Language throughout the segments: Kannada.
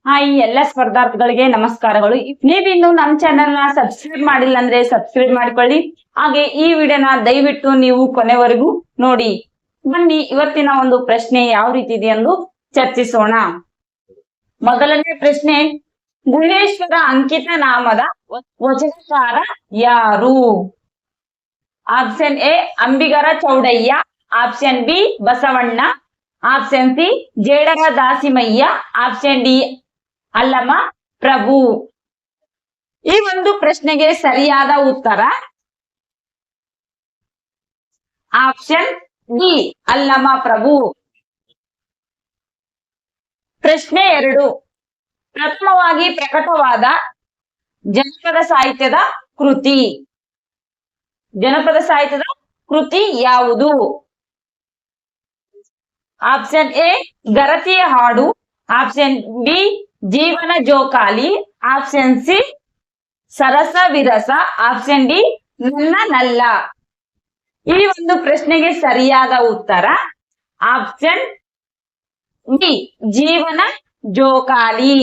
ಈ ಎಲ್ಲ ಸ್ಪರ್ಧಾರ್ಥಿಗಳಿಗೆ ನಮಸ್ಕಾರಗಳು. ನೀವಿನ್ನು ನಮ್ಮ ಚಾನೆಲ್ ನ ಸಬ್ಸ್ಕ್ರೈಬ್ ಮಾಡಿಲ್ಲ ಅಂದ್ರೆ ಸಬ್ಸ್ಕ್ರೈಬ್ ಮಾಡ್ಕೊಳ್ಳಿ. ಹಾಗೆ ಈ ವಿಡಿಯೋನ ದಯವಿಟ್ಟು ನೀವು ಕೊನೆವರೆಗೂ ನೋಡಿ. ಬನ್ನಿ ಇವತ್ತಿನ ಒಂದು ಪ್ರಶ್ನೆ ಯಾವ ರೀತಿ ಇದೆ ಎಂದು ಚರ್ಚಿಸೋಣ. ಮೊದಲನೇ ಪ್ರಶ್ನೆ, ಗುಹೇಶ್ವರ ಅಂಕಿತ ನಾಮದ ವಚನಕಾರ ಯಾರು? Option A Ambigara Chowdayya, option B Basavanna, option C Jedara Dasimayya, option D Allama Prabhu. ಈ ಒಂದು ಪ್ರಶ್ನೆಗೆ ಸರಿಯಾದ ಉತ್ತರ ಆಪ್ಷನ್ ಡಿ ಅಲ್ಲಮ ಪ್ರಭು. ಪ್ರಶ್ನೆ 2, ಪ್ರಥಮವಾಗಿ ಪ್ರಕಟವಾದ ಜನಪದ ಸಾಹಿತ್ಯದ ಕೃತಿ ಯಾವುದು? ಆಪ್ಷನ್ ಎ ಗರತಿಯ ಹಾಡು, ಆಪ್ಷನ್ ಬಿ ಜೀವನ ಜೋಕಾಲಿ, ಆಪ್ಷನ್ ಸಿ ಸರಸ ವಿರಸ, ಆಪ್ಷನ್ ಡಿ ನನ್ನ ನಲ್ಲ. ಈ ಒಂದು ಪ್ರಶ್ನೆಗೆ ಸರಿಯಾದ ಉತ್ತರ ಆಪ್ಷನ್ ಬಿ ಜೀವನ ಜೋಕಾಲಿ.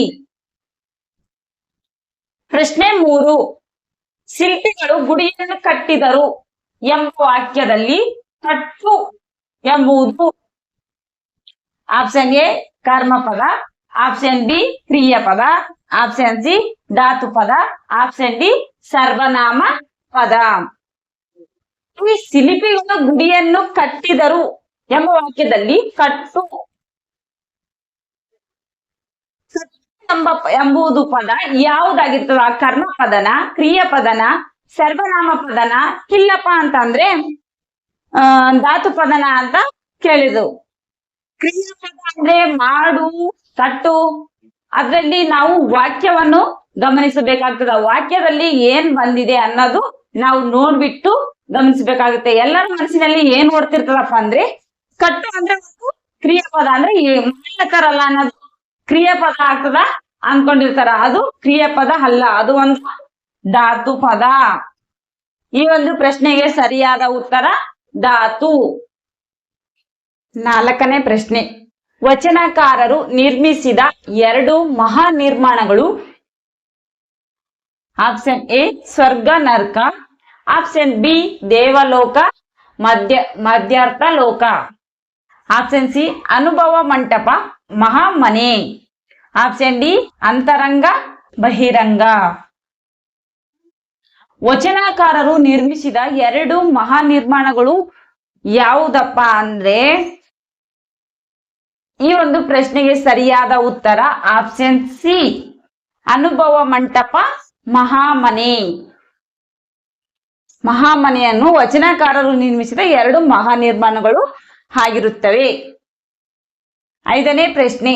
ಪ್ರಶ್ನೆ 3, ಶಿಲ್ಪಿಗಳು ಗುಡಿಯನ್ನು ಕಟ್ಟಿದರು ಎಂಬ ವಾಕ್ಯದಲ್ಲಿ ಕಟ್ಟು ಎಂಬುದು ಆಪ್ಷನ್ ಎ ಕರ್ಮಪದ, ಆಪ್ಷನ್ ಬಿ ಕ್ರಿಯಾಪದ, ಆಪ್ಷನ್ ಸಿ ಧಾತು ಪದ, ಆಪ್ಷನ್ ಡಿ ಸರ್ವನಾಮ ಪದ. ಈ ಶಿಲ್ಪಿಗಳು ಗುಡಿಯನ್ನು ಕಟ್ಟಿದರು ಎಂಬ ವಾಕ್ಯದಲ್ಲಿ ಕಟ್ಟು ಎಂಬುದು ಪದ ಯಾವುದಾಗಿರ್ತದ? ಕರ್ಮಪದನ, ಕ್ರಿಯಾಪದನ, ಸರ್ವನಾಮ ಪದನ, ಇಲ್ಲಪ್ಪ ಅಂತಂದ್ರೆ ಧಾತು ಪದನ ಅಂತ ಕೇಳಿದ್ರು. ಕ್ರಿಯಾಪದ ಅಂದ್ರೆ ಮಾಡು, ಕಟ್ಟು. ಅದರಲ್ಲಿ ನಾವು ವಾಕ್ಯವನ್ನು ಗಮನಿಸಬೇಕಾಗ್ತದ. ವಾಕ್ಯದಲ್ಲಿ ಏನ್ ಬಂದಿದೆ ಅನ್ನೋದು ನಾವು ನೋಡ್ಬಿಟ್ಟು ಗಮನಿಸಬೇಕಾಗುತ್ತೆ. ಎಲ್ಲರ ಮನಸ್ಸಿನಲ್ಲಿ ಏನ್ ಓಡ್ತಿರ್ತದಪ್ಪ ಅಂದ್ರೆ ಕಟ್ಟು ಅಂದ್ರೆ ಕ್ರಿಯಾಪದ ಅಂದ್ರೆ ಮಾಡ್ಲತ್ತಾರಲ್ಲ ಅನ್ನೋದು ಕ್ರಿಯಾಪದ ಆಗ್ತದ ಅನ್ಕೊಂಡಿರ್ತಾರ. ಅದು ಕ್ರಿಯಾಪದ ಅಲ್ಲ, ಅದು ಒಂದು ಧಾತು ಪದ. ಈ ಒಂದು ಪ್ರಶ್ನೆಗೆ ಸರಿಯಾದ ಉತ್ತರ ಧಾತು. 4ನೇ ಪ್ರಶ್ನೆ, ವಚನಕಾರರು ನಿರ್ಮಿಸಿದ 2 ಮಹಾ ನಿರ್ಮಾಣಗಳು? ಆಪ್ಷನ್ ಎ ಸ್ವರ್ಗ ನರ್ಕ, ಆಪ್ಷನ್ ಬಿ ದೇವಲೋಕ ಮಧ್ಯಾರ್ಥ ಲೋಕ, ಆಪ್ಷನ್ ಸಿ ಅನುಭವ ಮಂಟಪ ಮಹಾಮನೆ, ಆಪ್ಷನ್ ಡಿ ಅಂತರಂಗ ಬಹಿರಂಗ. ವಚನಕಾರರು ನಿರ್ಮಿಸಿದ 2 ಮಹಾ ನಿರ್ಮಾಣಗಳು ಯಾವುದಪ್ಪ ಅಂದ್ರೆ ಈ ಒಂದು ಪ್ರಶ್ನೆಗೆ ಸರಿಯಾದ ಉತ್ತರ ಆಪ್ಷನ್ ಸಿ ಅನುಭವ ಮಂಟಪ ಮಹಾಮನೆ. ಮಹಾಮನೆಯನ್ನು ವಚನಕಾರರು ನಿರ್ಮಿಸಿದ 2 ಮಹಾ ನಿರ್ಮಾಣಗಳು ಆಗಿರುತ್ತವೆ. 5ನೇ ಪ್ರಶ್ನೆ,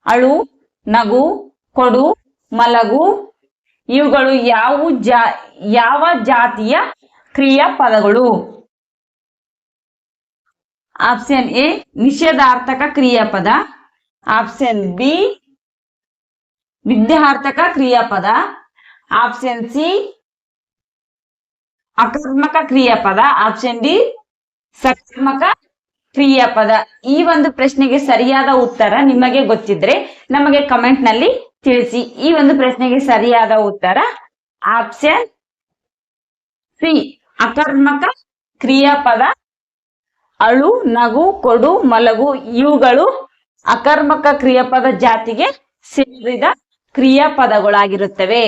ಅಳು, ನಗು, ಕೊಡು, ಮಲಗು ಇವುಗಳು ಯಾವ ಜಾತಿಯ ಕ್ರಿಯಾಪದಗಳು? ಆಪ್ಷನ್ ಎ ನಿಷೇಧಾರ್ಥಕ ಕ್ರಿಯಾಪದ, ಆಪ್ಷನ್ ಬಿ ವಿದ್ಯಾರ್ಥಕ ಕ್ರಿಯಾಪದ, ಆಪ್ಷನ್ ಸಿ ಅಕರ್ಮಕ ಕ್ರಿಯಾಪದ, ಆಪ್ಷನ್ ಡಿ ಸಕರ್ಮಕ ಕ್ರಿಯಾಪದ. ಈ ಒಂದು ಪ್ರಶ್ನೆಗೆ ಸರಿಯಾದ ಉತ್ತರ ನಿಮಗೆ ಗೊತ್ತಿದ್ರೆ ನಮಗೆ ಕಮೆಂಟ್ ನಲ್ಲಿ ತಿಳಿಸಿ. ಈ ಒಂದು ಪ್ರಶ್ನೆಗೆ ಸರಿಯಾದ ಉತ್ತರ ಆಪ್ಷನ್ ಸಿ ಅಕರ್ಮಕ ಕ್ರಿಯಾಪದ. ಅಳು, ನಗು, ಕೊಡು, ಮಲಗು ಇವುಗಳು ಅಕರ್ಮಕ ಕ್ರಿಯಾಪದ ಜಾತಿಗೆ ಸೇರಿದ ಕ್ರಿಯಾಪದಗಳಾಗಿರುತ್ತವೆ.